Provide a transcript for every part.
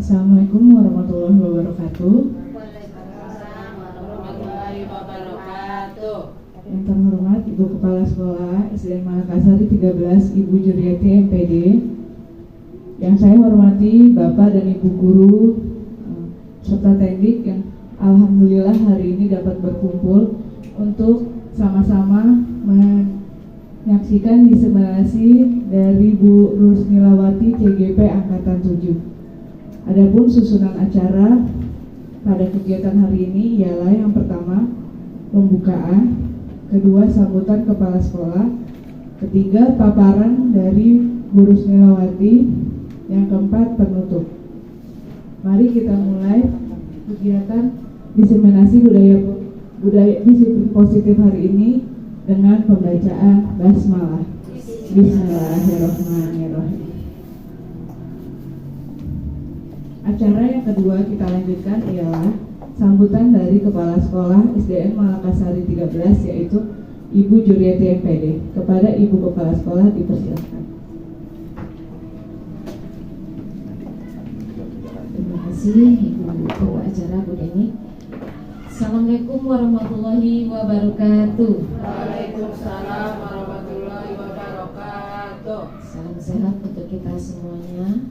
Assalamualaikum warahmatullahi wabarakatuh. Waalaikumsalam warahmatullahi wabarakatuh. Yang terhormat Ibu Kepala Sekolah SDN Malakasari 13, Ibu Juriati MPD. Yang saya hormati Bapak dan Ibu Guru serta teknik yang alhamdulillah hari ini dapat berkumpul untuk sama-sama menyaksikan diseminasi dari Bu Rusnilawati CGP Angkatan 7. Adapun susunan acara pada kegiatan hari ini ialah yang pertama pembukaan, kedua sambutan kepala sekolah, ketiga paparan dari Bu Rusnilawati, yang keempat penutup. Mari kita mulai kegiatan diseminasi budaya disiplin positif hari ini dengan pembacaan basmalah. Bismillahirrahmanirrahim. Acara yang kedua kita lanjutkan ialah sambutan dari Kepala Sekolah SDN Malakasari 13, yaitu Ibu Juriati MPD. Kepada Ibu Kepala Sekolah dipersilakan. Terima kasih Ibu Ketua Acara Bu Deni. Assalamualaikum warahmatullahi wabarakatuh. Waalaikumsalam warahmatullahi wabarakatuh. Salam sehat untuk kita semuanya.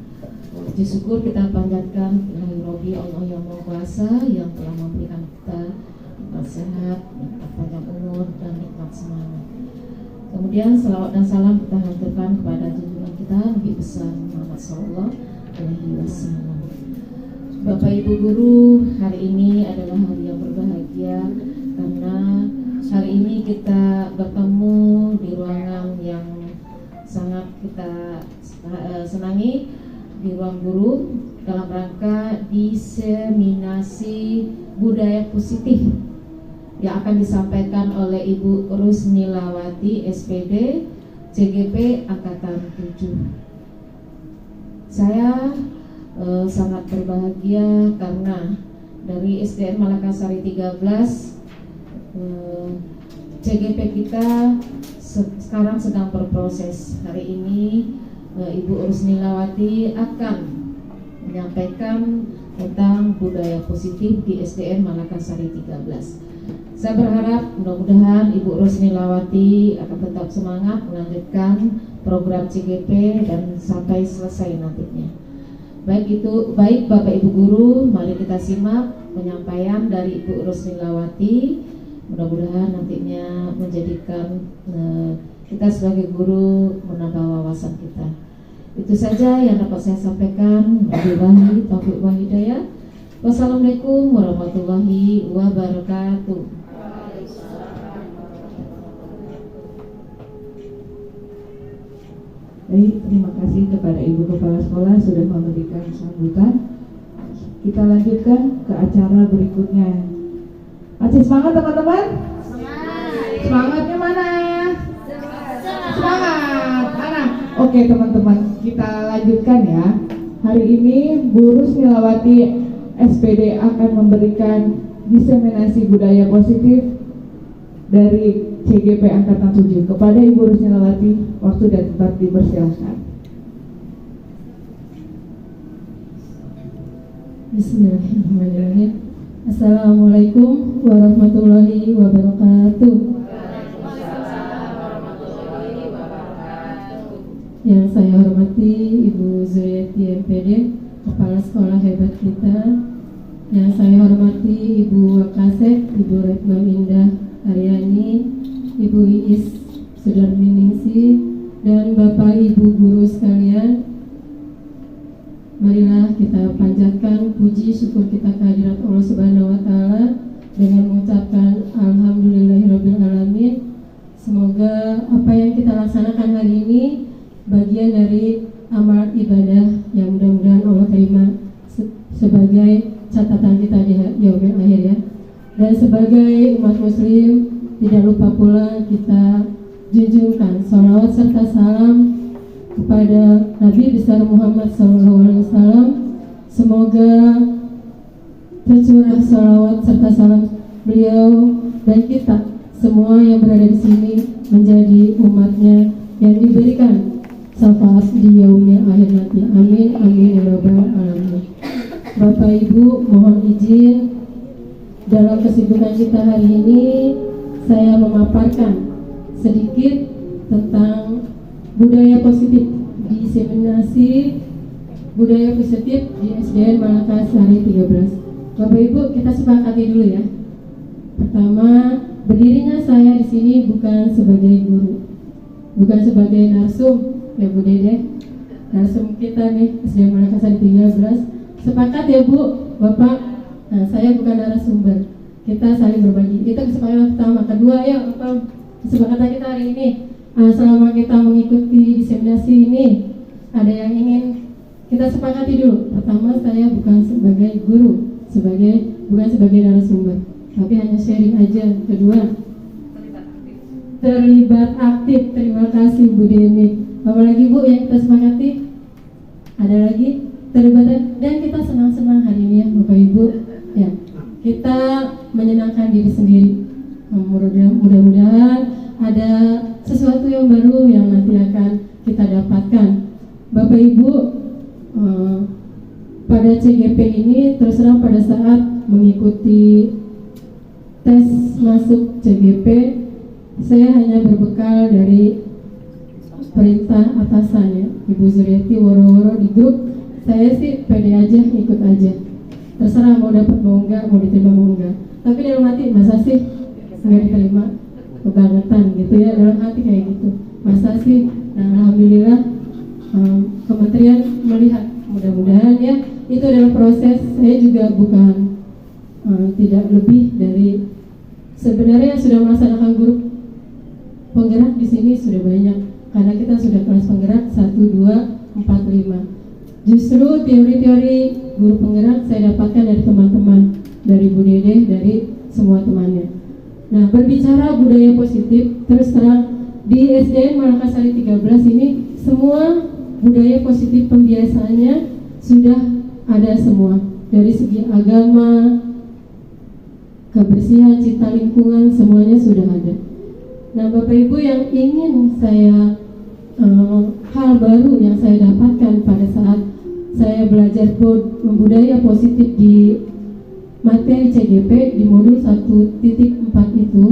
Puji syukur kita panjatkan ilahi Robi Allah yang Maha Kuasa yang telah memberikan kita nikmat sehat, nikmat panjang umur, dan nikmat semangat. Kemudian salawat dan salam kita haturkan kepada junjungan kita Nabi besar Muhammad Sallallahu Alaihi Wasallam. Bapak Ibu Guru, hari ini adalah hari yang berbahagia karena hari ini kita bertemu di ruangan yang sangat kita senangi, di ruang guru dalam rangka diseminasi budaya positif yang akan disampaikan oleh Ibu Rusnilawati SPD CGP Angkatan 7. Saya sangat berbahagia karena dari SDN Malakasari 13 CGP kita sekarang sedang berproses. Hari ini Ibu Rusnilawati akan menyampaikan tentang budaya positif di SDN Malakasari 13. Saya berharap mudah-mudahan Ibu Rusnilawati akan tetap semangat melanjutkan program CGP dan sampai selesai nantinya. Baik Bapak Ibu Guru, mari kita simak penyampaian dari Ibu Rusnilawati. Mudah-mudahan nantinya menjadikan kita sebagai guru menambah wawasan kita. Itu saja yang dapat saya sampaikan. Wabillahi taufiq wal hidayah. Wassalamualaikum warahmatullahi wabarakatuh. Baik, terima kasih kepada Ibu Kepala Sekolah sudah memberikan sambutan. Kita lanjutkan ke acara berikutnya. Masih semangat teman-teman? Semangatnya mana? Semangat. Mana? Oke teman-teman, kita lanjutkan ya. Hari ini Bu Rusnilawati SPD akan memberikan diseminasi budaya positif dari CGP Angkatan 7. Kepada Ibu Rusnilawati, waktu dan tempat dipersilakan. Bismillahirrahmanirrahim. Assalamualaikum warahmatullahi wabarakatuh. Yang saya hormati Ibu Zuriati MPD, Kepala Sekolah hebat kita. Yang saya hormati Ibu Wakasek, Ibu Retno Indah Aryani, Ibu Iis Sudarminingsi, dan Bapak Ibu Guru sekalian. Marilah kita panjatkan puji syukur kita kehadirat Allah Subhanahu wa Ta'ala dengan mengucapkan alhamdulillahirabbil alamin. Semoga apa yang kita laksanakan hari ini bagian dari amal ibadah yang mudah-mudahan Allah terima sebagai catatan kita di yaumil akhir ya. Dan sebagai umat muslim, tidak lupa pula kita junjungkan salawat serta salam kepada Nabi besar Muhammad SAW. Semoga tercurah salawat serta salam beliau dan kita semua yang berada di sini menjadi umatnya yang diberikan syafaat di yaumil akhir nanti. Amin amin ya rabbal alamin. Bapak Ibu, mohon izin dalam kesibukan kita hari ini saya memaparkan sedikit tentang budaya positif, diseminasi budaya positif di SDN Malakasari 13. Bapak Ibu, kita sepakati dulu ya. Pertama, berdirinya saya di sini bukan sebagai guru, bukan sebagai narsum ya Bu Dede, narsum kita nih SDN Malakasari 13. Sepakat ya Bu, Bapak. Nah, saya bukan narasumber. Kita saling berbagi. Itu kesepakatan pertama. Kedua, ya apa kesepakatan kita hari ini? Selama kita mengikuti diseminasi ini, ada yang ingin kita sepakati dulu. Pertama, saya bukan sebagai guru, bukan sebagai narasumber, tapi hanya sharing aja. Kedua, terlibat aktif. Terima kasih Bu Deni. Apalagi Bu yang kita sepakati? Ada lagi terlibat, dan kita senang-senang hari ini ya Bapak Ibu ya, kita menyenangkan diri sendiri. Mudah-mudahan ada sesuatu yang baru yang nanti akan kita dapatkan. Bapak Ibu, pada CGP ini terus terang pada saat mengikuti tes masuk CGP, saya hanya berbekal dari perintah atasannya Ibu Zuriati woro-woro di grup. Saya sih pede aja, ikut aja, terserah mau dapat mau enggak, mau diterima mau enggak. Tapi dalam hati, masa sih nggak diterima, kebangetan gitu ya, dalam hati kayak gitu, masa sih. Nah, alhamdulillah kementerian melihat, mudah-mudahan ya itu adalah proses. Saya juga bukan tidak lebih dari, sebenarnya sudah melaksanakan grup penggerak di sini sudah banyak, karena kita sudah kelas penggerak 1, 2, 4, 5. Justru teori-teori guru penggerak saya dapatkan dari teman-teman, dari Bu Dede, dari semua temannya. Nah, berbicara budaya positif, terus terang di SDN Malakasari 13 ini semua budaya positif pembiasaannya sudah ada semua. Dari segi agama, kebersihan, cita lingkungan, semuanya sudah ada. Nah, Bapak Ibu, yang ingin saya hal baru yang saya dapatkan pada saat saya belajar budaya positif di materi CGP di modul 1.4 itu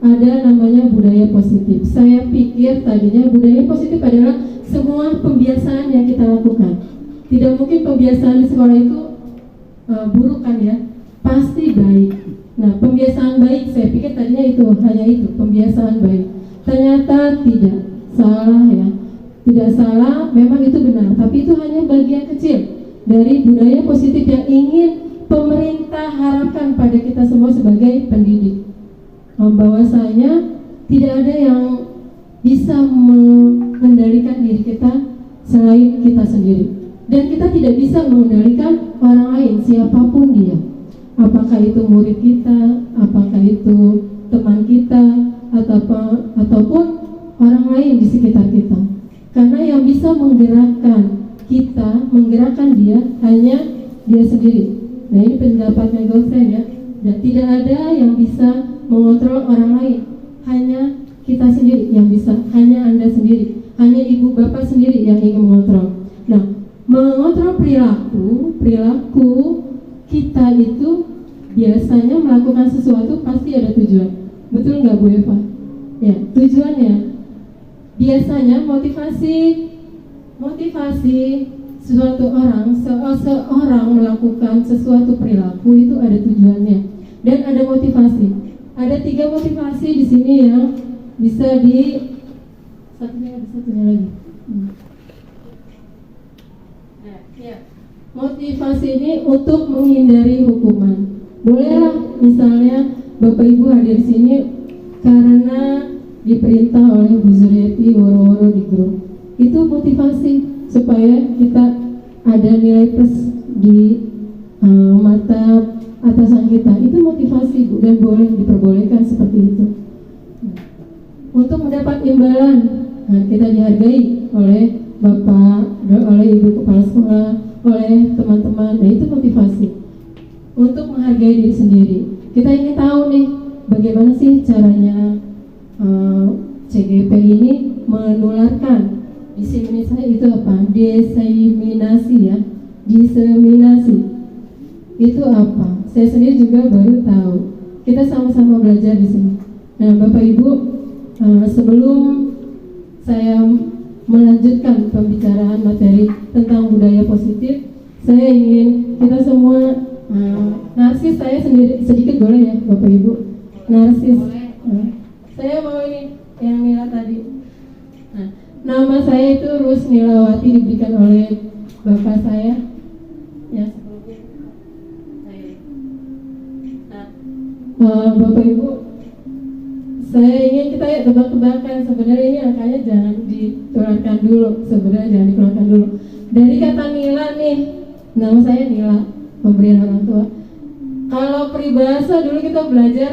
ada namanya budaya positif. Saya pikir tadinya budaya positif adalah semua pembiasaan yang kita lakukan. Tidak mungkin pembiasaan di sekolah itu buruk kan ya, pasti baik. Nah, pembiasaan baik saya pikir tadinya itu hanya itu, pembiasaan baik. Ternyata tidak, salah ya. Tidak salah, memang itu benar, tapi itu hanya bagian kecil dari budaya positif yang ingin pemerintah harapkan pada kita semua sebagai pendidik. Bahwasanya tidak ada yang bisa mengendalikan diri kita selain kita sendiri, dan kita tidak bisa mengendalikan orang lain siapapun dia, apakah itu murid kita, apakah itu teman kita, ataupun orang lain di sekitar kita. Karena yang bisa menggerakkan kita, menggerakkan dia hanya dia sendiri. Nah, ini pendapatnya girlfriend ya. Dan tidak ada yang bisa mengontrol orang lain, hanya kita sendiri yang bisa, hanya Anda sendiri, hanya ibu bapak sendiri yang ingin mengontrol. Nah, mengontrol perilaku kita itu biasanya melakukan sesuatu pasti ada tujuan. Betul nggak Bu Eva? Ya, tujuannya biasanya motivasi sesuatu orang, seorang melakukan sesuatu perilaku itu ada tujuannya dan ada motivasi. Ada 3 motivasi di sini yang bisa satunya lagi. Ya. Motivasi ini untuk menghindari hukuman. Bolehlah misalnya Bapak Ibu hadir di sini karena diperintah oleh Bu Zuriati woro-woro di grup. Itu motivasi supaya kita ada nilai plus di mata atasan kita. Itu motivasi Bu, dan boleh diperbolehkan seperti itu. Untuk mendapat imbalan, kita dihargai oleh Bapak, oleh Ibu Kepala Sekolah, oleh teman-teman. Nah, itu motivasi untuk menghargai diri sendiri. Kita ingin tahu nih bagaimana sih caranya CGP ini menularkan Diseminasi itu apa? Diseminasi ya. Diseminasi itu apa? Saya sendiri juga baru tahu. Kita sama-sama belajar di sini. Nah, Bapak Ibu, sebelum saya melanjutkan pembicaraan materi tentang budaya positif, saya ingin kita semua narsis saya sendiri sedikit boleh ya, Bapak Ibu? Narsis. Saya mau ini yang Nila tadi. Nah, nama saya itu Rus Nilawati, diberikan oleh bapak saya. Ya, Bapak Ibu, saya ingin kita ya tebak-tebakan. Sebenarnya ini angkanya jangan dikeluarkan dulu. Sebenarnya jangan dikeluarkan dulu. Dari kata Nila nih, nama saya Nila, pemberian orang tua. Kalau peribahasa dulu kita belajar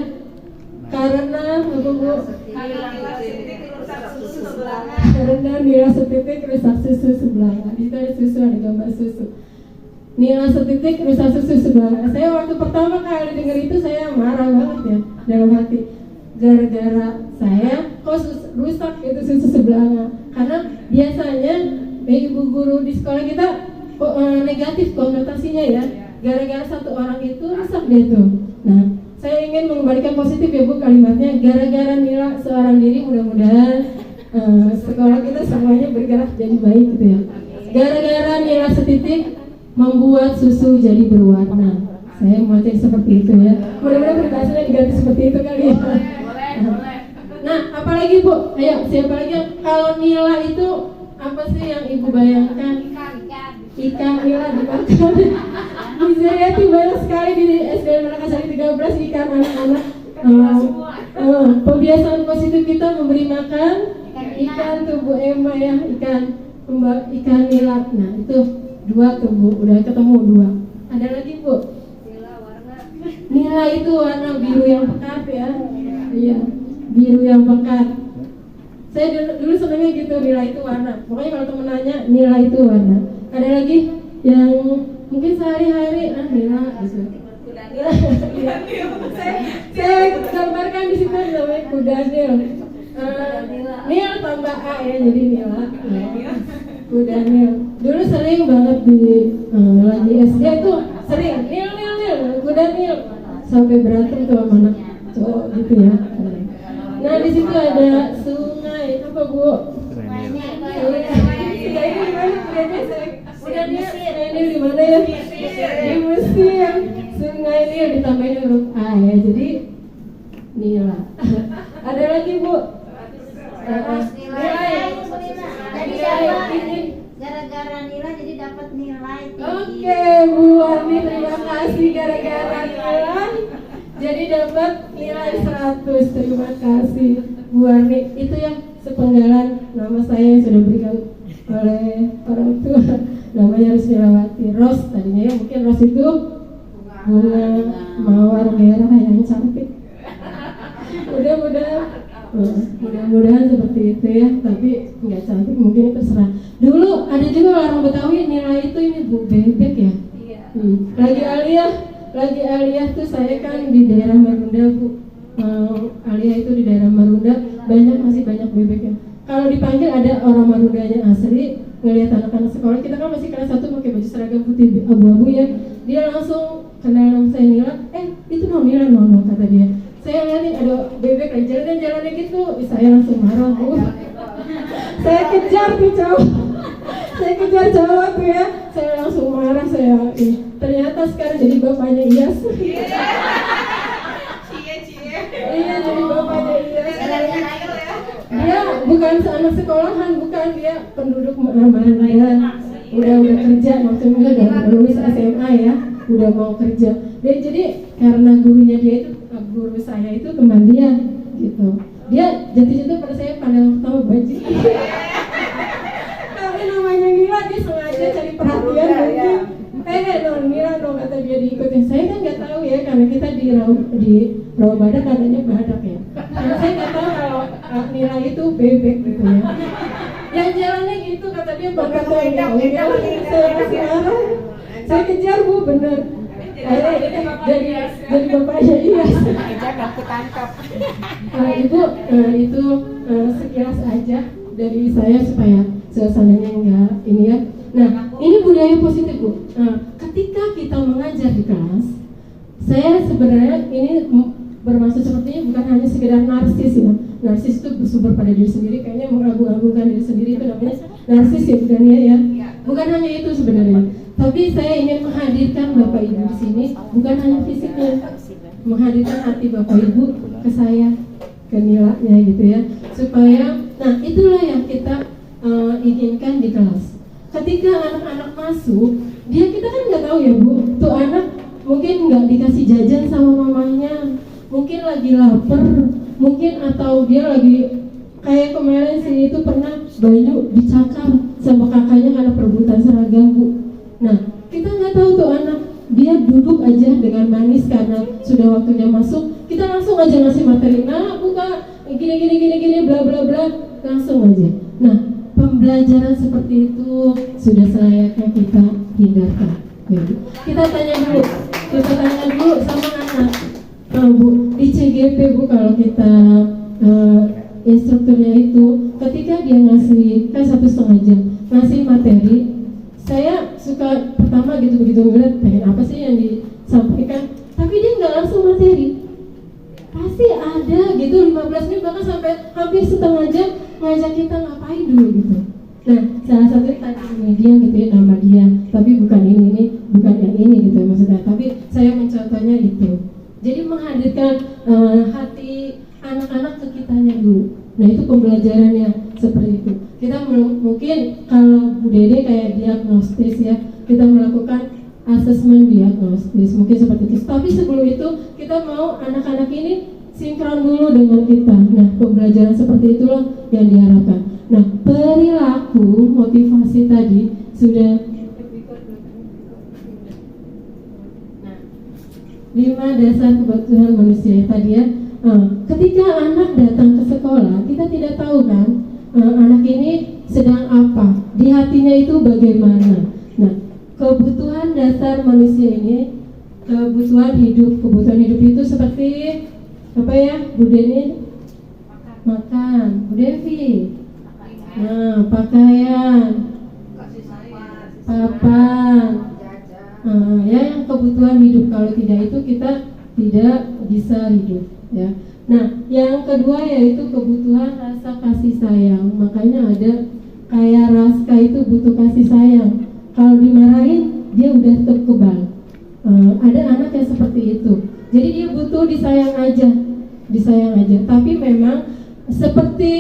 karena apa Bu? Karena Nila setitik rusak susu sebelah. Itu ada susu, ada gambar susu. Nila setitik rusak susu sebelah. Saya waktu pertama kali dengar itu saya marah banget ya dalam hati. Gara-gara saya kok rusak itu susu sebelah. Karena biasanya ibu guru di sekolah kita negatif konotasinya ya. Gara-gara satu orang itu rusak dia tuh. Nah, saya ingin mengembalikan positif ya Bu kalimatnya. Gara-gara Nila seorang diri, mudah-mudahan sekolah kita semuanya bergerak jadi baik gitu ya. Gara-gara Nila setitik membuat susu jadi berwarna. Saya mau jadi seperti itu ya. Mudah-mudahan peribahasanya diganti seperti itu kali ya. Nah, apalagi Bu? Ayo, siapa lagi yang kalau Nila itu apa sih yang Ibu bayangkan? Ikan Nila dimakan. Bisa lihat banyak sekali di SDN Makassar 13 ikan anak-anak. Pembiasaan positif kita memberi makan ikan tubuh Emma ya, ikan Nila. Nah, itu 2 tuh Bu, udah ketemu 2. Ada lagi Bu? Nila itu warna biru yang pekat ya. Iya, biru yang pekat. Saya dulu senangnya gitu, Nila itu warna. Pokoknya kalau temen nanya, Nila itu warna. Ada lagi yang mungkin sehari-hari Nila gitu. Saya gambarkan di situ namanya kuda Nil. Nil tambah A ya, jadi Nila. Kuda Nil. Dulu sering banget di lagi SD tuh sering Nil kuda Nil sampai berantem tuh sama anak cowok gitu ya. Nah, di situ ada sungai apa Bu? Sungai ini di mana? Udah Nil di mana ya? Di Mesir. Sungai Nil ditambahin huruf A ya, jadi Nila. Ada lagi Bu? Gara-gara Nila jadi dapat nilai tinggi. Oke, Bu Ani, terima kasih gara-gara nilai jadi dapat nilai 100. Terima kasih Bu Ani. Itu ya sepenggalan nama saya yang sudah diberikan oleh orang tua. Namanya Rus Nilawati. Ros tadinya ya, mungkin Ros itu bunga mawar merah yang cantik. Mudah-mudahan seperti itu ya, tapi nggak cantik mungkin terserah. Dulu ada juga orang Betawi nilai itu ini Bu bebek ya. Lagi aliyah tuh saya kan di daerah Marunda Bu. Aliyah itu di daerah Marunda masih banyak bebeknya. Kalau dipanggil ada orang Marundanya asli, ngelihat anak-anak sekolah kita kan masih kelas 1 pakai baju seragam putih abu-abu ya. Dia langsung kenal nama saya Nila. Itu Nila kata dia. Saya lihatin ada bebek lagi jalan-jalannya gitu, saya langsung marah Bu. Saya kejar tuh cowok. Saya kejar cowok tuh ya. Saya langsung marah ternyata sekarang jadi bapaknya Iyas. Iya, jadi bapaknya Iyas. Dia bukan anak sekolahan, bukan, dia penduduk Marunda. Udah kerja, maksudnya udah lulus SMA ya, udah mau kerja. Jadi karena gurunya dia itu, guru saya itu teman dia gitu. Dia jatuh-jatuh pada saya pandang pertama bajik. Tapi namanya Nila, dia sengaja cari perhatian mungkin. Nila kata dia diikutin. Saya kan nggak tahu ya, karena kita di Rawa Badak katanya badak ya. Karena saya nggak tahu kalau Nila itu bebek gitu ya. Yang jalannya gitu kata dia bakat saya kasih arah. Saya kejar Bu, bener. Jadi bapaknya Iyas. Ibu, itu sekilas aja dari saya supaya suasananya enggak ini ya. Nah, ini budaya positif Bu. Nah, ketika kita mengajar di kelas, saya sebenarnya ini bermaksud sepertinya bukan hanya sekedar narsis ya. Narsis itu bersumber pada diri sendiri, kayaknya mengagung-agungkan diri sendiri itu namanya narsis ya, bukan ya? Bukan hanya itu sebenarnya. Tapi saya ingin menghadirkan Bapak Ibu di sini, bukan hanya fisiknya, menghadirkan hati Bapak Ibu ke saya, ke nilainya gitu ya, supaya, nah itulah yang kita inginkan di kelas. Ketika anak-anak masuk, kita kan nggak tahu ya Bu, tuh anak mungkin nggak dikasih jajan sama mamanya, mungkin lagi lapar, mungkin atau dia lagi kayak kemarin sih itu pernah Bayu dicakar sama kakaknya karena perebutan seragam Bu. Nah kita nggak tahu tuh anak, dia duduk aja dengan manis karena sudah waktunya masuk, kita langsung aja ngasih materi, nah buka gini bla bla bla, langsung aja. Nah pembelajaran seperti itu sudah selayaknya kita hindarkan. Kita tanya dulu sama anak. Bu, di CGP Bu, kalau kita instrukturnya itu ketika dia ngasih kan 1,5 jam ngasih materi, saya suka pertama begitu ngeliat pengen apa sih yang disampaikan, tapi dia nggak langsung materi, pasti ada gitu 15 menit bahkan sampai hampir setengah jam ngajak kita ngapain dulu gitu. Nah salah satu tadi dia gitu ya, nama dia, tapi bukan ini bukan yang ini gitu maksudnya, tapi saya mencontohnya gitu. Jadi menghadirkan hati anak-anak ke kitanya dulu. Nah itu pembelajarannya seperti itu. Kita mungkin kalau Bu Dede kayak diagnostis ya, kita melakukan asesmen diagnostis mungkin seperti itu. Tapi sebelum itu kita mau anak-anak ini sinkron dulu dengan kita. Nah pembelajaran seperti itulah yang diharapkan. Nah perilaku motivasi tadi sudah 5 dasar kebutuhan manusia tadi ya. Ketika anak datang ke sekolah, kita tidak tahu kan anak ini sedang apa, di hatinya itu bagaimana. Nah, kebutuhan dasar manusia ini, kebutuhan hidup itu seperti apa ya, Bu Deni? Makan, Bu Devi. Nah, pakaian, papan. Ya yang kebutuhan hidup, kalau tidak itu kita tidak bisa hidup ya. Nah yang kedua yaitu kebutuhan rasa kasih sayang, makanya ada kayak Raska itu butuh kasih sayang, kalau dimarahin dia udah kebal. Ada anak yang seperti itu, jadi dia butuh disayang aja, tapi memang seperti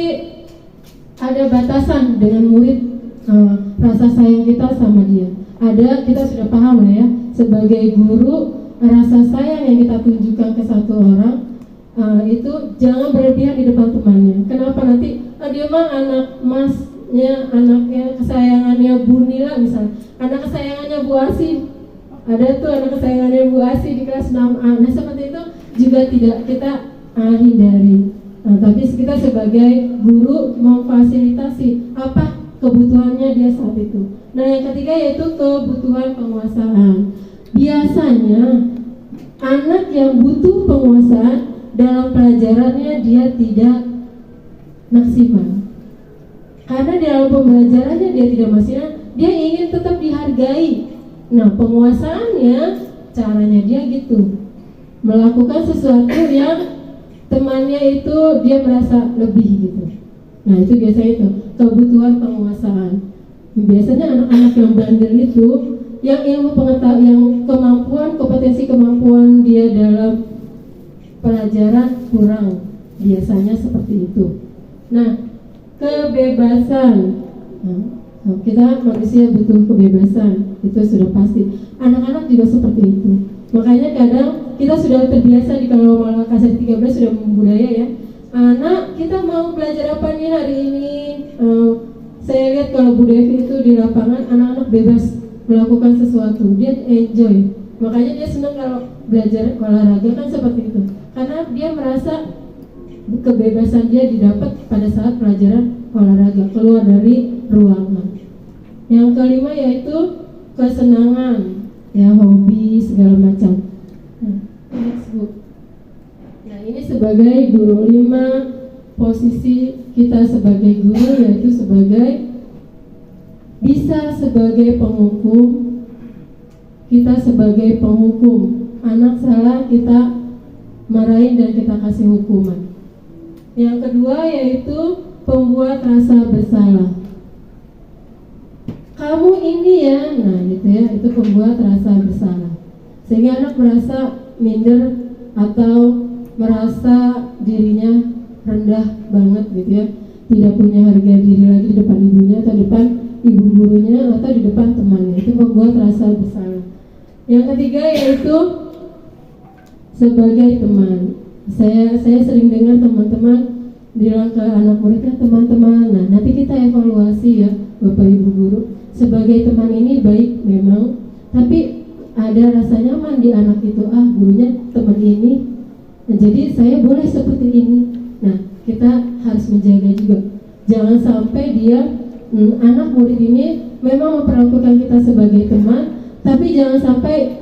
ada batasan dengan murid, rasa sayang kita sama dia. Kita sudah paham lah ya, sebagai guru rasa sayang yang kita tunjukkan ke satu orang itu jangan berlebihan di depan temannya. Kenapa? Nanti dia mah anak masnya, anaknya kesayangannya Bu Nila misalnya, anak kesayangannya Bu Asi, ada tuh anak kesayangannya Bu Asi di kelas 6A. Nah seperti itu juga tidak kita hindari. Tapi kita sebagai guru memfasilitasi apa kebutuhannya dia saat itu. Nah yang ketiga yaitu kebutuhan penguasaan. Biasanya anak yang butuh penguasaan dalam pelajarannya dia tidak maksimal, karena dalam pembelajarannya dia tidak maksimal, dia ingin tetap dihargai. Nah penguasaannya caranya dia gitu, melakukan sesuatu yang temannya itu dia merasa lebih gitu. Nah itu biasa itu kebutuhan penguasaan. Biasanya anak-anak yang bandel itu, yang ilmu pengetahuan, yang kompetensi kemampuan dia dalam pelajaran kurang, biasanya seperti itu. Nah kebebasan, kita manusia butuh kebebasan, itu sudah pasti. Anak-anak juga seperti itu. Makanya kadang kita sudah terbiasa di kalau malah kasar 13 sudah membudaya ya. Anak kita mau belajar apa nih hari ini? Saya lihat kalau Bu Devi itu di lapangan anak-anak bebas melakukan sesuatu, dia enjoy. Makanya dia senang kalau belajar olahraga kan seperti itu. Karena dia merasa kebebasan dia didapat pada saat pelajaran olahraga, keluar dari ruangan. Yang kelima yaitu kesenangan, ya hobi segala macam. Nah ini sebagai guru, 5 posisi kita sebagai guru yaitu sebagai bisa sebagai penghukum, kita sebagai penghukum. Anak salah kita marahin dan kita kasih hukuman. Yang kedua yaitu pembuat rasa bersalah. Kamu ini ya, nah gitu ya, itu pembuat rasa bersalah. Sehingga anak merasa minder atau merasa dirinya rendah banget gitu ya, tidak punya harga diri lagi di depan ibunya atau depan ibu gurunya atau di depan temannya. Itu membuat rasa bersalah. Yang ketiga yaitu sebagai teman. Saya sering dengar teman-teman bilang ke anak muridnya, teman-teman, nah nanti kita evaluasi ya Bapak Ibu guru, sebagai teman ini baik memang, tapi ada rasa nyaman di anak itu, gurunya teman ini, nah, jadi saya boleh seperti ini. Nah, kita harus menjaga juga, jangan sampai dia anak murid ini memang memperlakukan kita sebagai teman, tapi jangan sampai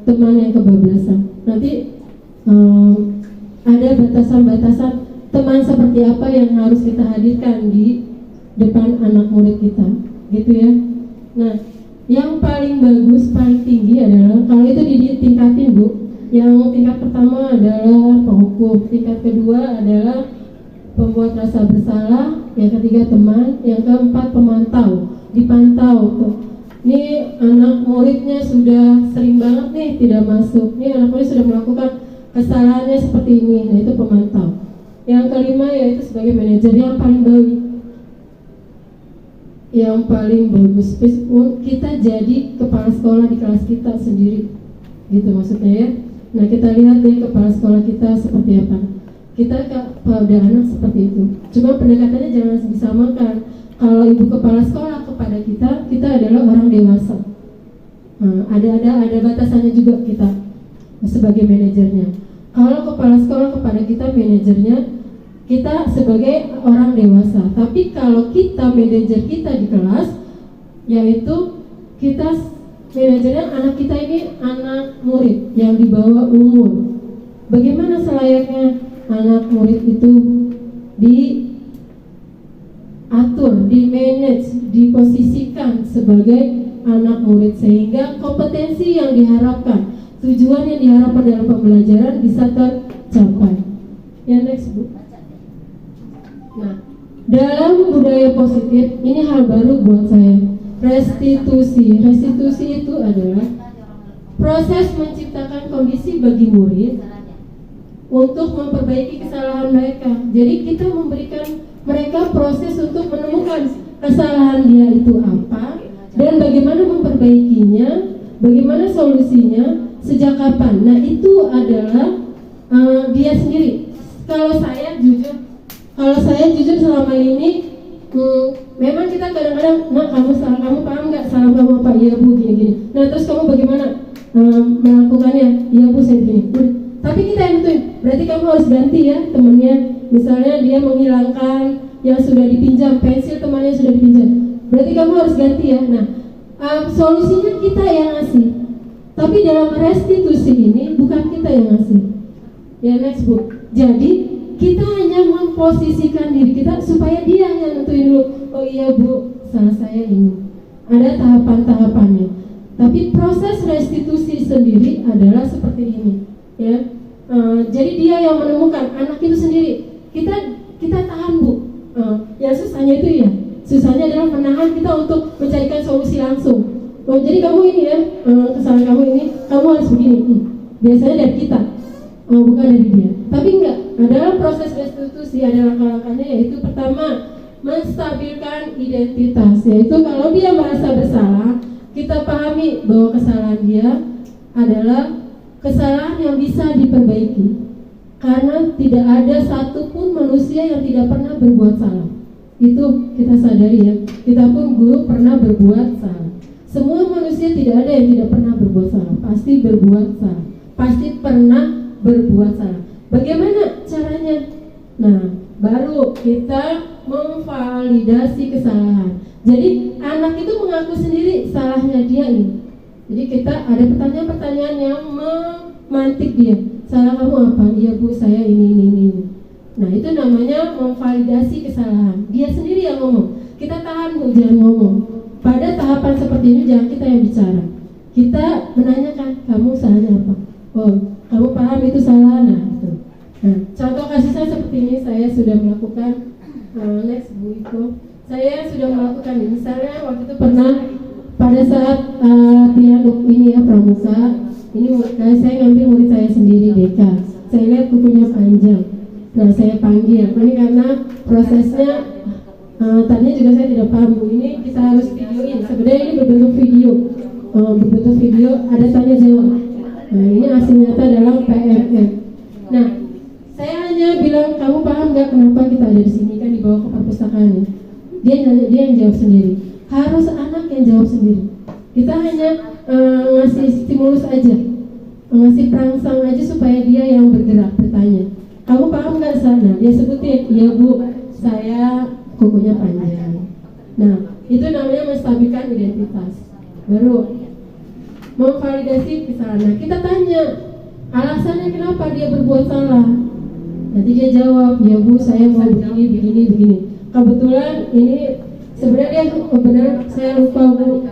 teman yang kebablasan. Nanti ada batasan-batasan teman seperti apa yang harus kita hadirkan di depan anak murid kita, gitu ya. Nah, yang paling bagus, paling tinggi adalah kalau itu ditingkatin Bu. Yang tingkat pertama adalah penghukum, tingkat kedua adalah pembuat rasa bersalah, yang ketiga teman, yang keempat pemantau, dipantau tuh. Ini anak muridnya sudah sering banget nih tidak masuk. Ini anak murid sudah melakukan kesalahannya seperti ini, nah itu pemantau. Yang kelima yaitu sebagai manajer yang paling baik, yang paling bagus. Kita jadi kepala sekolah di kelas kita sendiri, gitu maksudnya ya. Nah kita lihat deh kepala sekolah kita seperti apa. Kita pada anak seperti itu. Cuma pendekatannya jangan disamakan. Kalau ibu kepala sekolah kepada kita adalah orang dewasa. Ada batasannya juga kita sebagai manajernya. Kalau kepala sekolah kepada kita manajernya, kita sebagai orang dewasa. Tapi kalau kita manajer kita di kelas, yaitu kita manajernya anak kita ini anak murid yang di bawah umur. Bagaimana selayaknya anak murid itu diatur, di-manage, diposisikan sebagai anak murid sehingga kompetensi yang diharapkan, tujuan yang diharapkan dalam pembelajaran bisa tercapai. Ya next Bu. Nah, dalam budaya positif ini hal baru buat saya. Restitusi itu adalah proses menciptakan kondisi bagi murid untuk memperbaiki kesalahan mereka. Jadi kita memberikan mereka proses untuk menemukan kesalahan dia itu apa dan bagaimana memperbaikinya, bagaimana solusinya, sejak kapan. Nah itu adalah dia sendiri. Kalau saya jujur selama ini memang kita kadang-kadang, nah kamu salah, kamu paham nggak salah kamu apa? Iya Bu, gini-gini. Nah terus kamu bagaimana melakukannya? Iya Bu, saya gini. Tapi kita yang tentuin, berarti kamu harus ganti ya temennya. Misalnya dia menghilangkan yang sudah dipinjam, pensil temannya sudah dipinjam, berarti kamu harus ganti ya. Nah solusinya kita yang ngasih, tapi dalam restitusi ini bukan kita yang ngasih. Ya next Bu. Jadi kita hanya memposisikan diri kita supaya dia yang nentuin dulu. Oh iya Bu, salah saya ini. Ada tahapan-tahapannya. Tapi proses restitusi sendiri adalah seperti ini, ya. Jadi dia yang menemukan anak itu sendiri. Kita tahan Bu. Yang susahnya itu ya. Susahnya adalah menahan kita untuk mencarikan solusi langsung. Oh jadi kamu ini ya, kesalahan kamu ini, kamu harus begini. Biasanya dari kita. Bukan dari dia. Tapi enggak, adalah proses restitusi, ada langkah-langkahnya, yaitu pertama menstabilkan identitas, yaitu kalau dia merasa bersalah, kita pahami bahwa kesalahan dia adalah kesalahan yang bisa diperbaiki, karena tidak ada satupun manusia yang tidak pernah berbuat salah. Itu kita sadari ya, kita pun guru pernah berbuat salah. Semua manusia tidak ada yang tidak pernah berbuat salah, pasti berbuat salah, pasti pernah berbuat salah. Bagaimana caranya? Nah, baru kita memvalidasi kesalahan. Jadi anak itu mengaku sendiri salahnya dia ini. Jadi kita ada pertanyaan-pertanyaan yang memantik dia. Salah kamu apa? Iya Bu, saya ini. Nah itu namanya memvalidasi kesalahan. Dia sendiri yang ngomong. Kita tahan Bu, jangan ngomong. pada tahapan seperti ini jangan kita yang bicara. Kita menanyakan, kamu salahnya apa? Oh, kamu paham itu salah, nah gitu. Nah, contoh kasusnya seperti ini, saya sudah melakukan next Bu Iko. Saya sudah melakukan ini. Misalnya waktu itu pernah pada saat latihan ini ya pramuka, ini saya ngambil murid saya sendiri Deka. Saya lihat kukunya panjang. Nah, saya panggil. Ini karena prosesnya tadinya juga saya tidak paham Bu. Ini kita harus videoin. Sebenarnya ini berbentuk video, ada tanya jawab. Nah, ini hasil nyata dalam PMF. Nah, saya hanya bilang, kamu paham nggak kenapa kita ada di sini, kan dibawa ke perpustakaan ya? Dia yang jawab sendiri. Harus anak yang jawab sendiri. Kita hanya ngasih stimulus aja, ngasih perangsang aja supaya dia yang bergerak bertanya. Kamu paham nggak sana? Dia sebutin, iya Bu, saya kukunya panjang. Nah, itu namanya menstabilkan identitas. Baru memvalidasi kesalahan. Nah, kita tanya alasannya kenapa dia berbuat salah. Nanti dia jawab, ya Bu, saya mau begini. Kebetulan ini sebenarnya benar saya lupa Bu.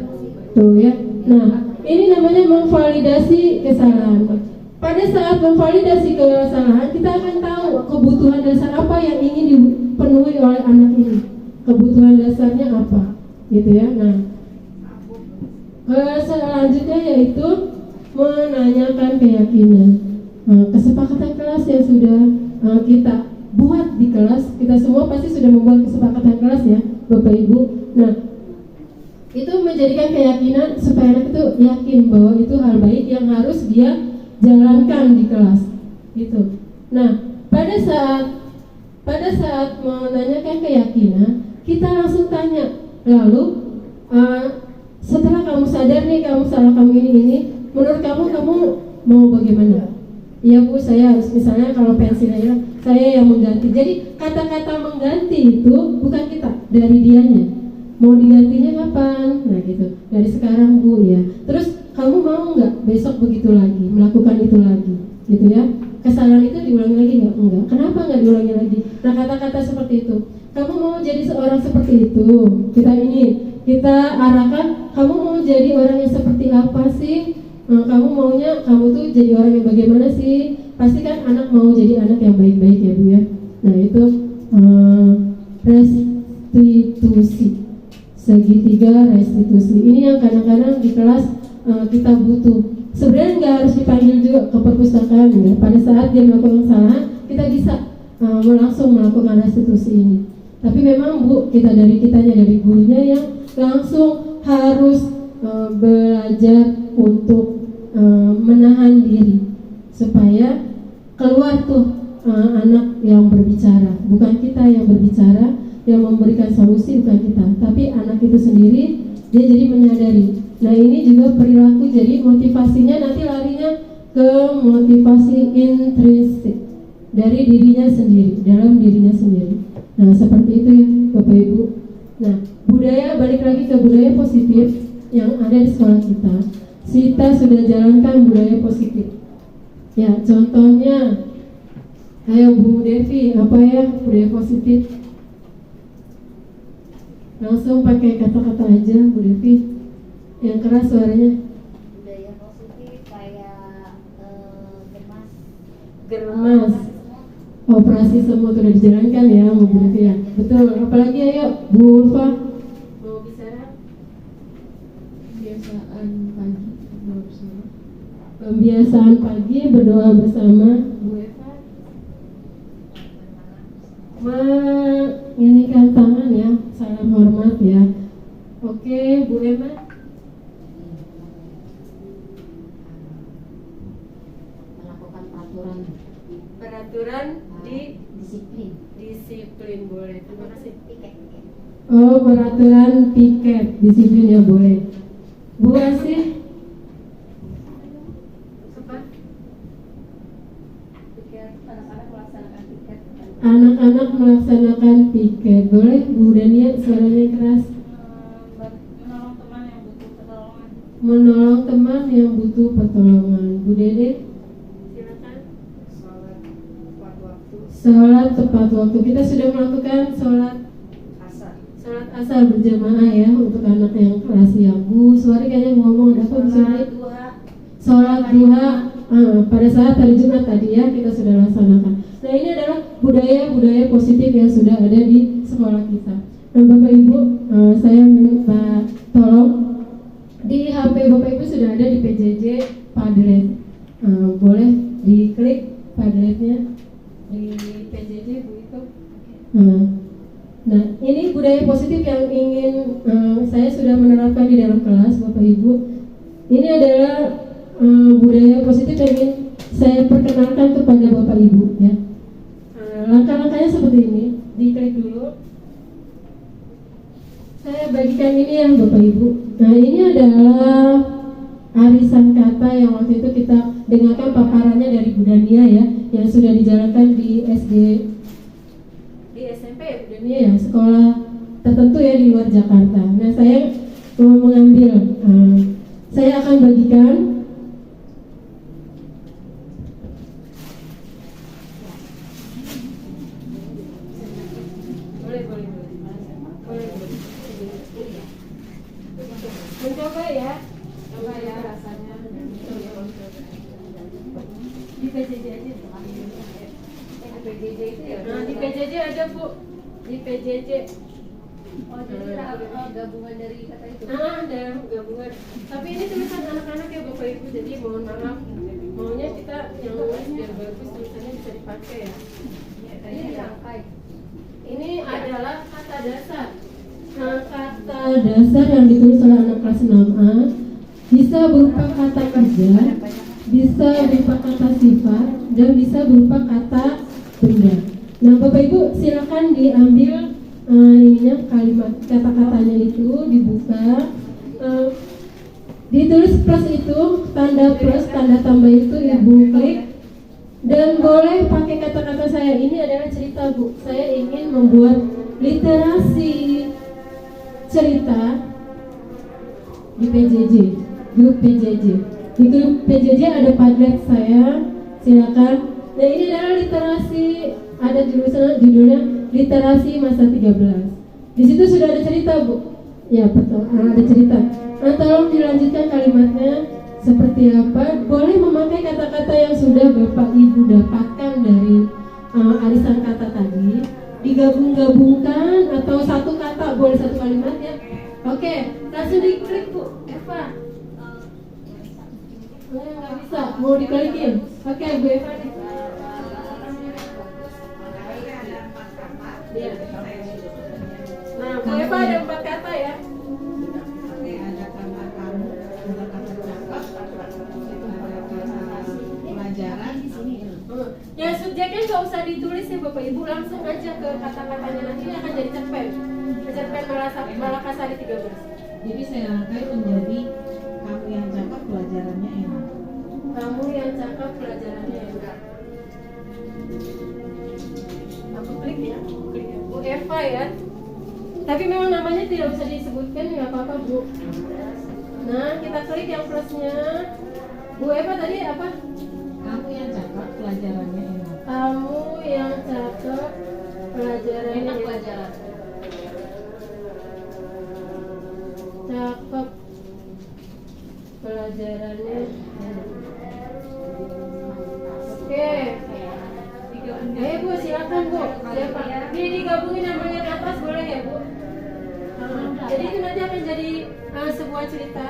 Tuh ya. Nah, ini namanya memvalidasi kesalahan. Pada saat memvalidasi kesalahan, kita akan tahu kebutuhan dasar apa yang ingin dipenuhi oleh anak ini. Kebutuhan dasarnya apa, gitu ya. Nah, selanjutnya yaitu menanyakan keyakinan. Kesepakatan kelas yang sudah kita buat di kelas, kita semua pasti sudah membuat kesepakatan kelas ya, Bapak Ibu. Nah, itu menjadikan keyakinan supaya anak itu yakin bahwa itu hal baik yang harus dia jalankan di kelas, gitu. Nah, pada saat menanyakan keyakinan, kita langsung tanya, lalu setelah kamu sadar nih kamu salah kamu ini, menurut kamu mau bagaimana? Ya Bu, saya harus misalnya kalau pensilnya saya yang mengganti. Jadi kata-kata mengganti itu bukan kita, dari dianya. Mau digantinya kapan? Nah gitu. Dari sekarang Bu ya. Terus kamu mau nggak besok begitu lagi, melakukan itu lagi, gitu ya? Kesalahan itu diulangi lagi nggak? Enggak. Kenapa nggak diulangi lagi? Nah kata-kata seperti itu. Kamu mau jadi seorang seperti itu? Kita arahkan. Kamu mau jadi orang yang seperti apa sih? Kamu maunya kamu tuh jadi orang yang bagaimana sih? Pasti kan anak mau jadi anak yang baik-baik ya Bu ya. Nah itu restitusi, segitiga restitusi. Ini yang kadang-kadang di kelas kita butuh. Sebenarnya nggak harus dipanggil juga ke perpustakaan ya. Pada saat dia melakukan kesalahan, kita bisa langsung melakukan restitusi ini. Tapi memang Bu, dari gurunya yang langsung harus belajar untuk menahan diri supaya keluar tuh anak yang berbicara, bukan kita yang berbicara, yang memberikan solusi bukan kita, tapi anak itu sendiri dia jadi menyadari. Nah ini juga perilaku, jadi motivasinya nanti larinya ke motivasi intrinsik dari dirinya sendiri, dalam dirinya sendiri. Nah seperti itu ya Bapak Ibu. Nah budaya, balik lagi ke budaya positif yang ada di sekolah kita. Kita sudah jalankan budaya positif. Ya, contohnya, ayo Bu Devi, apa ya budaya positif? Langsung pakai kata-kata aja, Bu Devi. Yang keras suaranya. Budaya positif kayak Germas. Operasi semua sudah dijalankan ya, Bu Devi ya. Betul. Apalagi ayo, Bu Ulfa. Mau bicara? Pembiasaan pagi berdoa bersama. Bu Eva, menginikan tangan ya, salam hormat ya. Oke, Bu Emma. Melakukan Peraturan di disiplin boleh. Terima kasih. Oh, peraturan piket, disiplin ya boleh. Bu Asih. Anak-anak melaksanakan piket. Boleh Bu Dania, suaranya keras. Menolong teman yang butuh pertolongan. Menolong teman yang butuh pertolongan. Bu Dede, silakan. Sholat tepat waktu. Sholat tepat waktu. Kita sudah melakukan sholat Salat asar berjamaah ya untuk anak yang kelas siang. Bu Suwari kayaknya mau ngomong, ada apa Bu Suwari? Sholat duha pada saat hari Jumat tadi ya kita sudah laksanakan. Nah ini adalah budaya-budaya positif yang sudah ada di sekolah kita. Nah Bapak Ibu, saya minta tolong di HP Bapak Ibu sudah ada di PJJ Padlet. Boleh diklik Padletnya di PJJ Bu itu. Nah ini budaya positif yang ingin saya sudah menerapkan di dalam kelas Bapak Ibu. Ini adalah budaya positif yang ingin saya perkenalkan kepada Bapak Ibu ya. Langkah-langkahnya seperti ini, diklik dulu. Saya bagikan ini ya Bapak Ibu. Nah ini adalah arisan kata yang waktu itu kita dengarkan paparannya dari Bu Dania ya, yang sudah dijalankan di SMP ya Bu Dania ya, sekolah tertentu ya di luar Jakarta. Nah saya mau mengambil, saya akan bagikan. Mencoba ya, coba ya rasanya. Di PJJ aja. Di PJJ itu ya? Nah, di PJJ ada Bu, di PJJ. Oh, jadi gabungan dari kata itu? Ada gabungan. Tapi ini tulisan anak-anak ya Bapak Ibu, jadi mohon maaf. Maunya kita yang biar bagus tulisannya bisa dipakai ya. Ini dirangkai. Ini adalah kata dasar. Nah, kata dasar yang ditulis oleh anak kelas 6A bisa berupa kata kerja, bisa berupa kata sifat, dan bisa berupa kata benda. Nah, Bapak Ibu silakan diambil ininya kalimat kata-katanya itu dibuka, ditulis plus itu, tanda plus, tanda tambah itu Ibu klik. Dan boleh pakai kata-kata saya. Ini adalah cerita Bu. Saya ingin membuat literasi cerita di PJJ, grup PJJ. Di grup PJJ ada Padlet saya. Silakan. Nah ini adalah literasi, ada judulnya literasi masa 13. Di situ sudah ada cerita Bu. Ya betul, ada cerita. Nah tolong dilanjutkan kalimatnya. Seperti apa? Boleh memakai kata-kata yang sudah Bapak Ibu dapatkan dari arisan kata tadi, digabung-gabungkan atau satu kata, boleh satu kalimat ya. Oke, langsung diklik Bu, Eva. Nggak bisa, mau diklikin. Oke, Bu Eva nih. Ya. Nah, Bu Eva ada 4 kata ya. Ya subjeknya nggak usah ditulis ya Bapak Ibu, langsung aja ke kata-katanya, nanti akan jadi cerpen Malakasari 13. Jadi saya rangkai menjadi kamu yang cakap pelajarannya enak. Kamu yang cakap pelajarannya enak. Aku klik ya, klik ya. Bu Eva ya. Tapi memang namanya tidak bisa disebutkan, nggak apa-apa Bu. Nah kita klik yang plusnya. Bu Eva tadi apa? Kamu yang cakap pelajarannya enak. Kamu yang cakep pelajarannya Enak pelajaran. Cakep pelajarannya enak. Oke. Ayo Bu silakan Bu. Siapa? Ini digabungin yang bagian atas boleh ya Bu? Jadi itu nanti akan jadi sebuah cerita.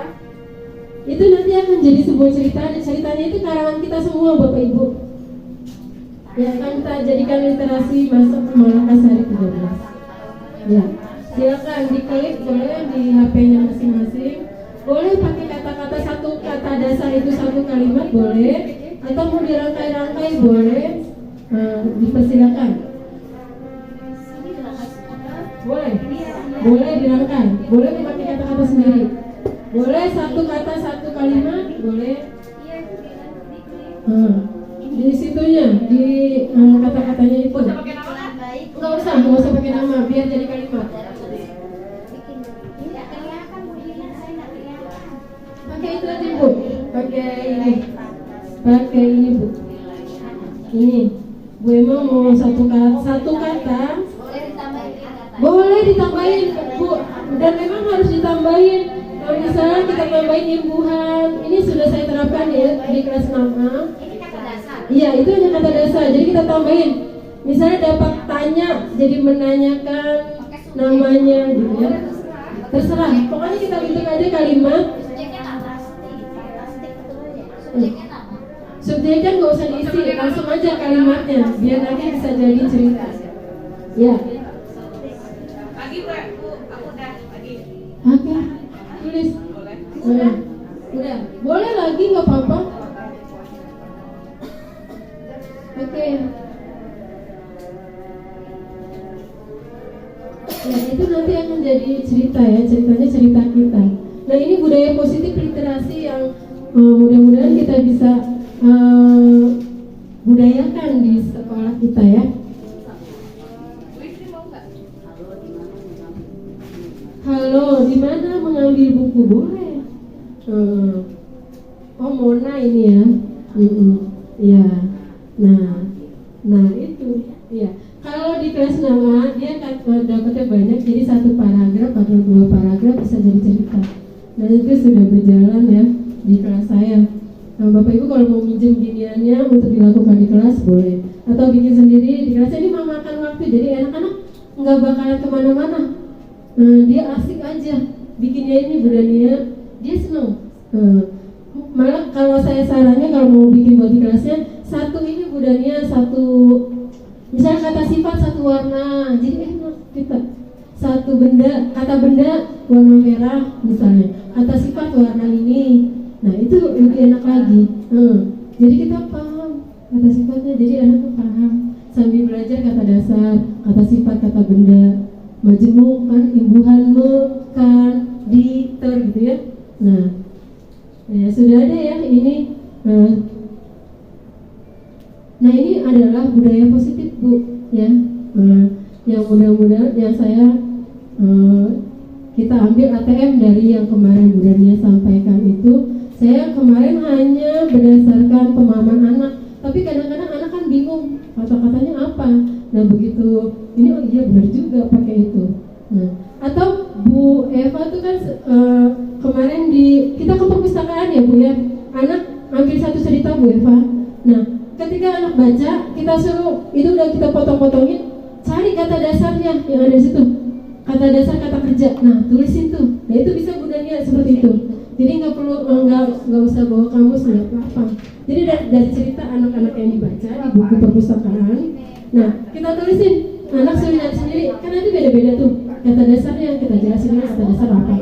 Itu nanti akan jadi sebuah cerita, dan ceritanya itu karangan kita semua Bapak Ibu. Yang akan kita jadikan literasi masuk ke Malakasari 13. Ya, silakan diklik boleh di HP-nya masing-masing. Boleh pakai kata-kata, satu kata dasar itu satu kalimat boleh, atau mau dirangkai-rangkai boleh. Dipersilakan. Boleh, boleh dirangkai, boleh memakai kata-kata sendiri. Boleh satu kata satu kalimat, boleh. Di situnya, di kata-katanya itu. Usah pakai nama kan? Nggak usah pakai nama, biar jadi kalimat. Pakai itu aja Bu, pakai ini Bu. Ini, Bu emang mau satu kata. Boleh ditambahin kata. Boleh ditambahin Bu, dan memang harus ditambahin. Kalau misalnya kita tambahin imbuhan, ini sudah saya terapkan ya di kelas 6A. Ini kata dasar. Iya, itu hanya kata dasar. Jadi kita tambahin. Misalnya dapat tanya, jadi menanyakan namanya gitu ya. Terserah. Pokoknya kita bikin aja kalimat. Subjeknya nggak plastik betul aja. Subjeknya nama. Subjeknya nggak usah diisi, langsung aja kalimatnya, biar nanti bisa jadi cerita. Ya. Lagi Bu, aku udah lagi. Oke. Tulis. Udah. Udah. Boleh lagi nggak apa-apa. Oke. Ya, itu nanti akan jadi cerita ya, ceritanya cerita kita. Nah, ini budaya positif literasi yang mudah-mudahan kita bisa budayakan di sekolah kita ya. Halo, di mana mengambil buku? Boleh. Oh, Mona ini ya. Iya. Nah itu. Iya. Kalau di kelas 6A dia dapatnya banyak, jadi satu paragraf atau 2 paragraf bisa jadi cerita. Dan itu sudah berjalan ya di kelas saya. Nah, Bapak Ibu kalau mau minjem giniannya untuk dilakukan di kelas boleh, atau bikin sendiri di kelas. Ini memakan waktu, jadi anak-anak nggak bakalan kemana-mana. Dia asik aja bikinnya ini, budaya dia seneng. Malah kalau saya sarannya kalau mau bikin buat di kelasnya, satu ini budaya satu. Misalnya kata sifat satu warna, jadi enak kita. Satu benda, kata benda warna merah misalnya, kata sifat warna ini. Nah itu lebih enak lagi. Jadi kita paham kata sifatnya, jadi anak tuh paham sambil belajar kata dasar, kata sifat, kata benda, majemuk kan, imbuhan, kan, diter gitu ya. Nah, ya sudah ada ya ini. Nah ini adalah budaya positif Bu ya, yang mudah-mudahan yang saya kita ambil ATM dari yang kemarin Bu Dania sampaikan itu. Saya kemarin hanya berdasarkan pemahaman anak, tapi kadang-kadang anak kan bingung kata-katanya apa. Nah begitu ini, oh iya benar juga pakai itu. Nah atau Bu Eva tuh kan kemarin kita ke perpustakaan ya Bu ya, anak ambil satu cerita Bu Eva. Nah ketika anak baca, kita suruh itu udah kita potong-potongin, cari kata dasarnya yang ada di situ, kata dasar kata kerja. Nah tulisin tuh. Nah itu bisa budaya seperti itu. Jadi nggak perlu nggak usah bawa kamus, nggak apa-apa. Jadi dari cerita anak-anak yang dibaca di buku perpustakaan. Nah kita tulisin, anak suruh nyari sendiri. Kan nanti beda-beda tuh kata dasarnya, yang kita jelasin kata dasar apa.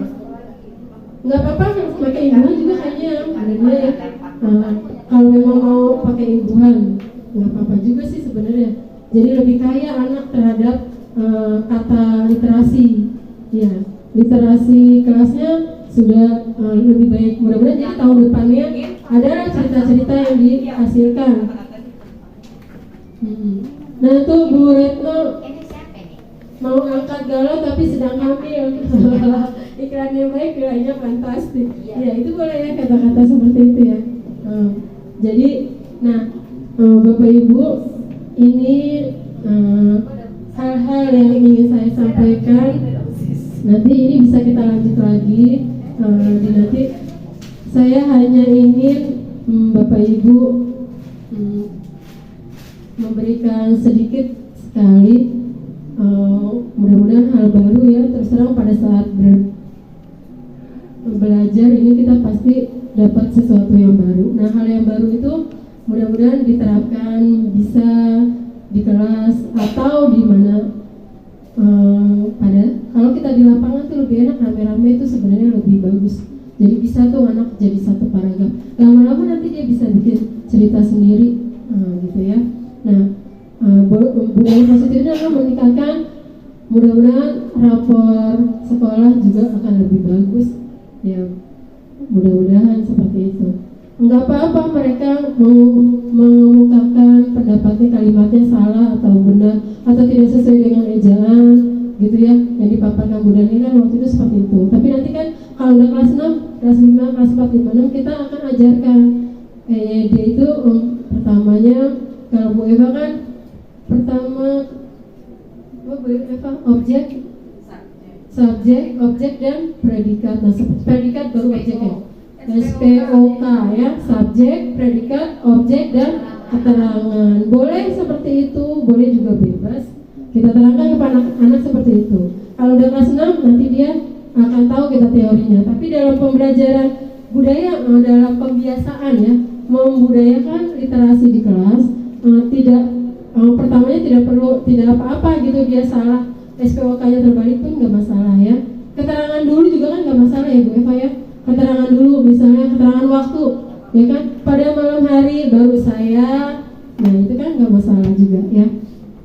Nggak apa-apa pakai imbuhan juga kayaknya budaya ya. Kalau memang mau pakai imbuhan nggak apa-apa juga sih sebenarnya. Jadi lebih kaya anak terhadap kata literasi. Ya, literasi kelasnya sudah lebih baik. Mudah-mudahan jadi tahun depannya ada cerita-cerita yang dihasilkan. Nah itu Bu Retno Ini siapa nih? mau angkat galon tapi sedang hamil. Iklannya baik, kiranya fantastik. Ya itu boleh ya kata-kata seperti itu ya. Jadi, nah Bapak Ibu, ini hal-hal yang ingin saya sampaikan. Nanti ini bisa kita lanjut lagi. Nanti saya hanya ingin Bapak Ibu memberikan sedikit sekali, mudah-mudahan hal baru ya. Terus terang pada saat belajar ini kita pasti dapat sesuatu yang baru. Nah hal yang baru itu mudah-mudahan diterapkan bisa di kelas atau di mana. Kalau kita di lapangan tuh lebih enak, rame-rame itu sebenarnya lebih bagus. Jadi bisa tuh anak jadi satu paragraf. Lama-lama nanti dia bisa bikin cerita sendiri, gitu ya. Nah, budaya positif ini akan meningkatkan, mudah-mudahan rapor sekolah juga akan lebih bagus. Ya, mudah-mudahan seperti itu. Enggak apa-apa mereka mengungkapkan pendapatnya, kalimatnya salah atau benar atau tidak sesuai dengan ejaan gitu ya, yang dipaparkan Bu Dani kan waktu itu seperti itu. Tapi nanti kan kalau udah kelas 6, kelas 5, kelas 4, 5, 6 kita akan ajarkan EYD itu pertamanya. Kalau Bu Eva kan pertama Bu Eva objek subjek, objek, dan predikat. Nah, predikat baru objeknya. SPOK ya, subjek, predikat, objek, dan keterangan. Boleh seperti itu, boleh juga bebas. Kita terangkan kepada anak-anak seperti itu. Kalau udah kelas 6 nanti dia akan tahu kita teorinya. Tapi dalam pembelajaran budaya, dalam pembiasaan ya, membudayakan literasi di kelas, tidak pertamanya tidak apa-apa gitu, dia salah SPOK-nya terbalik pun nggak masalah ya. Keterangan dulu juga kan nggak masalah ya Bu Eva ya. Keterangan dulu, misalnya keterangan waktu, ya kan, pada malam hari baru saya, nah itu kan nggak masalah juga ya.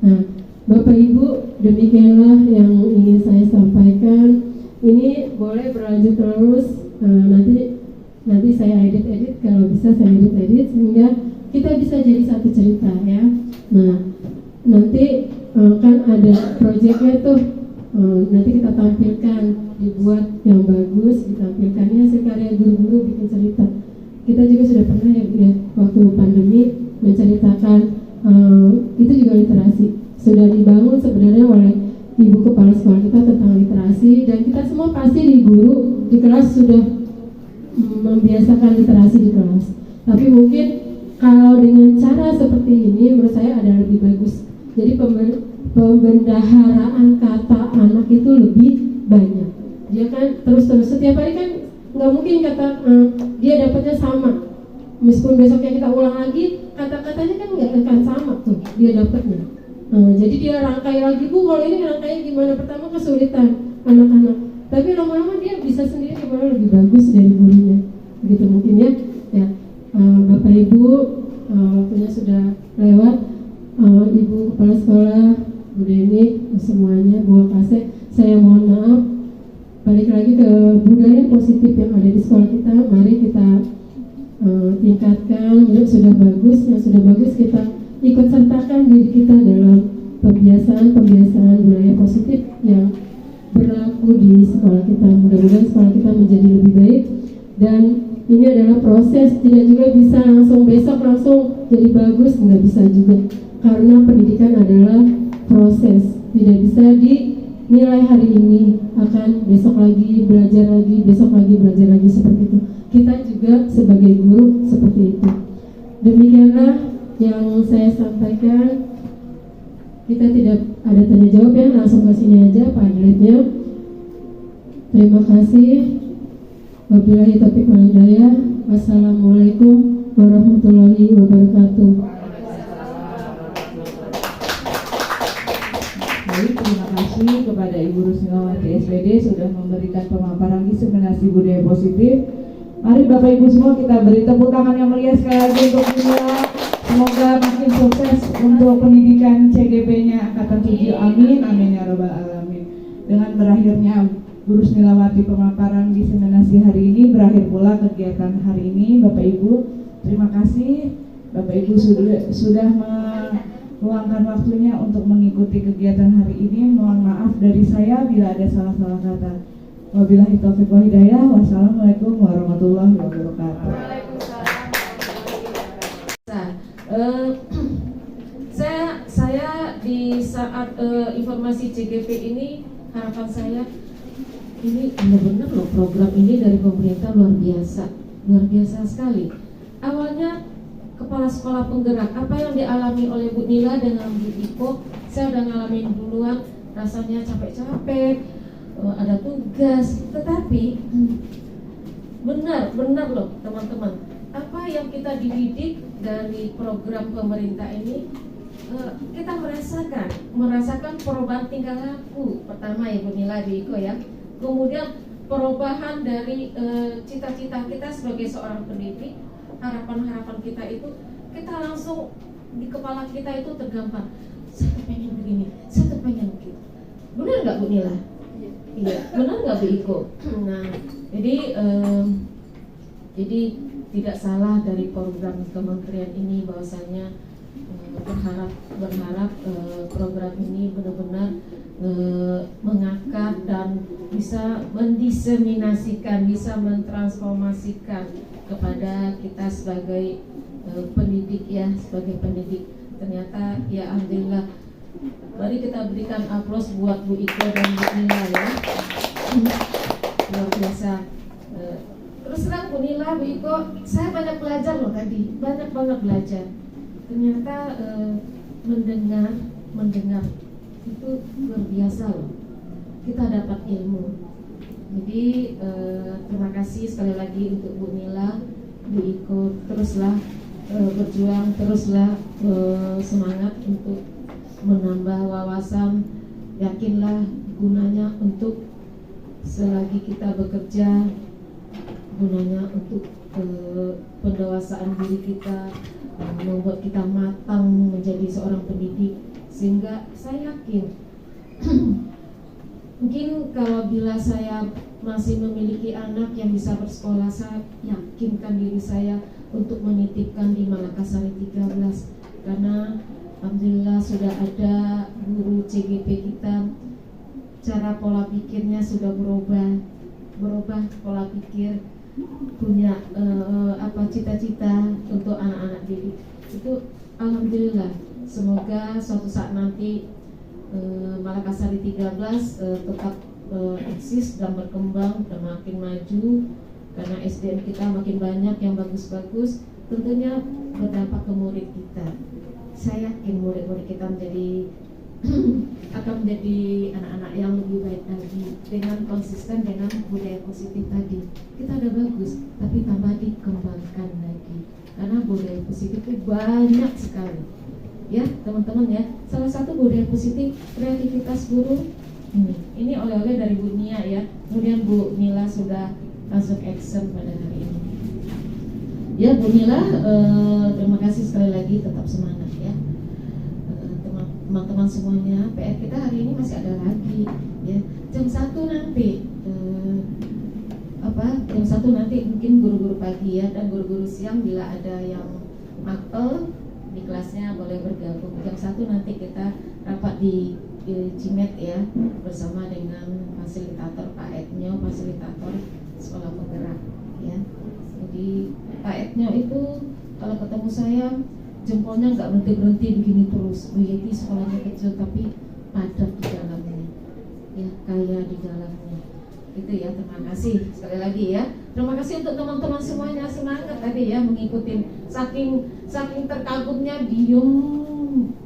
Nah, Bapak Ibu, demikianlah yang ingin saya sampaikan. Ini boleh berlanjut terus, nanti saya edit kalau bisa saya edit sehingga kita bisa jadi satu cerita ya. Nah, nanti kan ada proyeknya tuh, nanti kita tampilkan, dibuat yang bagus, ditampilkannya hasil karya guru-guru bikin cerita. Kita juga sudah pernah ya waktu pandemi menceritakan, itu juga literasi sudah dibangun sebenarnya oleh ibu kepala sekolah kita tentang literasi, dan kita semua pasti di guru di kelas sudah membiasakan literasi di kelas. Tapi mungkin kalau dengan cara seperti ini menurut saya ada lebih bagus. Jadi pembendaharaan kata anak itu lebih banyak. Dia kan terus setiap hari kan nggak mungkin kata dia dapatnya sama. Meskipun besoknya kita ulang lagi, kata-katanya kan nggak akan sama tuh dia dapatnya. Jadi dia rangkai lagi, Bu, kalau ini rangkainya gimana? Pertama kesulitan anak-anak, tapi lama-lama dia bisa sendiri gimana lebih bagus dari gurunya. Begitu mungkin ya. Bapak Ibu, waktunya sudah lewat. Ibu kepala sekolah, Bu Deni, semuanya, Bu Kasek, saya mohon maaf. Balik lagi ke budaya positif yang ada di sekolah kita. Mari kita tingkatkan. Yang sudah bagus kita ikut sertakan diri kita dalam pembiasaan budaya positif yang berlaku di sekolah kita. Mudah-mudahan sekolah kita menjadi lebih baik, dan ini adalah proses, tidak juga bisa besok langsung jadi bagus, nggak bisa juga, karena pendidikan adalah proses, tidak bisa dinilai hari ini akan besok lagi belajar lagi, besok lagi belajar lagi, seperti itu. Kita juga sebagai guru seperti itu. Demikianlah yang saya sampaikan. Kita tidak ada tanya jawab ya, langsung ke sini aja Pak Adletnya. Terima kasih. Wabillahi taufiq wal hidayah. Wassalamualaikum warahmatullahi wabarakatuh. Baik, terima kasih kepada Ibu Rusnilawati SPD sudah memberikan pemaparan diseminasi budaya positif. Mari Bapak Ibu semua kita beri tepuk tangan yang meriah sekali lagi untuk beliau. Semoga makin sukses untuk pendidikan CGP-nya Angkatan 7. Amin, amin ya robbal alamin. Dengan berakhirnya Bu Rusnilawati pemaparan diseminasi hari ini, berakhir pula kegiatan hari ini. Bapak Ibu, terima kasih. Bapak Ibu sudah meluangkan waktunya untuk mengikuti kegiatan hari ini. Mohon maaf dari saya bila ada salah-salah kata. Wabillahi taufiq wal hidayah. Wassalamualaikum warahmatullahi wabarakatuh. Saya di saat informasi CGP ini, harapan saya ini benar-benar loh, program ini dari pemerintah luar biasa sekali. Awalnya kepala sekolah penggerak, apa yang dialami oleh Bu Nila dengan Bu Iko, saya udah ngalamin duluan, rasanya capek-capek, ada tugas, tetapi benar loh teman-teman, apa yang kita dididik dari program pemerintah ini, kita merasakan perubahan tingkah laku. Pertama ya Bu Nila, Bu Iko ya, kemudian perubahan dari cita-cita kita sebagai seorang pendidik, harapan-harapan kita itu, kita langsung di kepala kita itu tergambar, saya tuh pengen begini, saya tuh pengen begitu. Benar nggak Bu Nila? Iya, benar nggak Bu Iko? Nah, jadi tidak salah dari program kementerian ini, bahwasanya berharap program ini benar-benar mengakar dan bisa mendiseminasikan, bisa mentransformasikan kepada kita sebagai pendidik ya, sebagai pendidik. Ternyata ya alhamdulillah. Mari kita berikan aplaus buat Bu Iko dan Bu Nila ya. luar biasa. Terus terang Bu Nila, Bu Iko, saya banyak belajar loh tadi, banyak banget belajar. Ternyata mendengar itu luar biasa loh. Kita dapat ilmu. Jadi terima kasih sekali lagi untuk Bu Nila, Bu Iko, teruslah berjuang, teruslah semangat untuk menambah wawasan. Yakinlah gunanya untuk selagi kita bekerja, gunanya untuk pendewasaan diri kita, membuat kita matang menjadi seorang pendidik. Sehingga saya yakin mungkin kalau bila saya masih memiliki anak yang bisa bersekolah, saya yakinkan diri saya untuk menitipkan di Malakasari 13, karena alhamdulillah sudah ada guru CGP kita, cara pola pikirnya sudah berubah pola pikir, punya cita-cita untuk anak-anak didik. Itu alhamdulillah. Semoga suatu saat nanti Malakasari 13 tetap eksis dan berkembang dan makin maju, karena SDM kita makin banyak yang bagus-bagus, tentunya berdampak ke murid kita. Saya yakin murid-murid kita akan menjadi anak-anak yang lebih baik lagi dengan konsisten dengan budaya positif tadi. Kita udah bagus, tapi tambah dikembangkan lagi, karena budaya positif itu banyak sekali. Ya teman-teman ya, salah satu budaya positif kreativitas guru. Ini oleh-oleh dari Bu Nia ya. Kemudian Bu Nila sudah langsung action pada hari ini. Ya Bu Nila, terima kasih sekali lagi, tetap semangat ya. Teman-teman semuanya, PR kita hari ini masih ada lagi ya. Jam 1 nanti jam 1 nanti mungkin guru-guru pagi ya, dan guru-guru siang bila ada yang mapel di kelasnya boleh bergabung. Jam 1 nanti kita rapat di Cimet ya, bersama dengan fasilitator Pak Etnyo, fasilitator sekolah penggerak ya. Jadi Pak Etnyo itu kalau ketemu saya jempolnya nggak berhenti begini terus. Bu Yeti sekolahnya kecil tapi padat di dalamnya ya, kaya di dalamnya. Itu ya, terima kasih sekali lagi ya. Terima kasih untuk teman-teman semuanya, semangat tadi ya mengikuti. Saking terkagumnya diem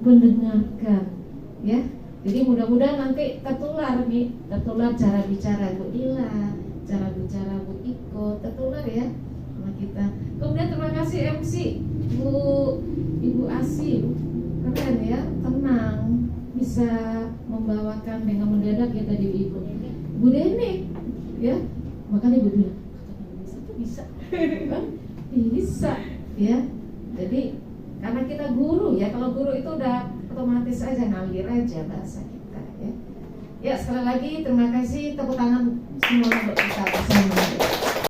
mendengarkan ya. Jadi mudah-mudahan nanti tertular cara bicara Bu Ila, cara bicara Bu Iko, tertular ya sama kita. Kemudian terima kasih MC Ibu Asi, keren ya, tenang, bisa membawakan dengan mendadak ya tadi Ibu. Bu Dene ya, makanya Ibu bilang bisa bisa ya. Jadi karena kita guru ya, kalau guru itu udah otomatis aja ngalir aja bahasa kita ya. Ya sekali lagi terima kasih, tepuk tangan semuanya untuk kita bersama.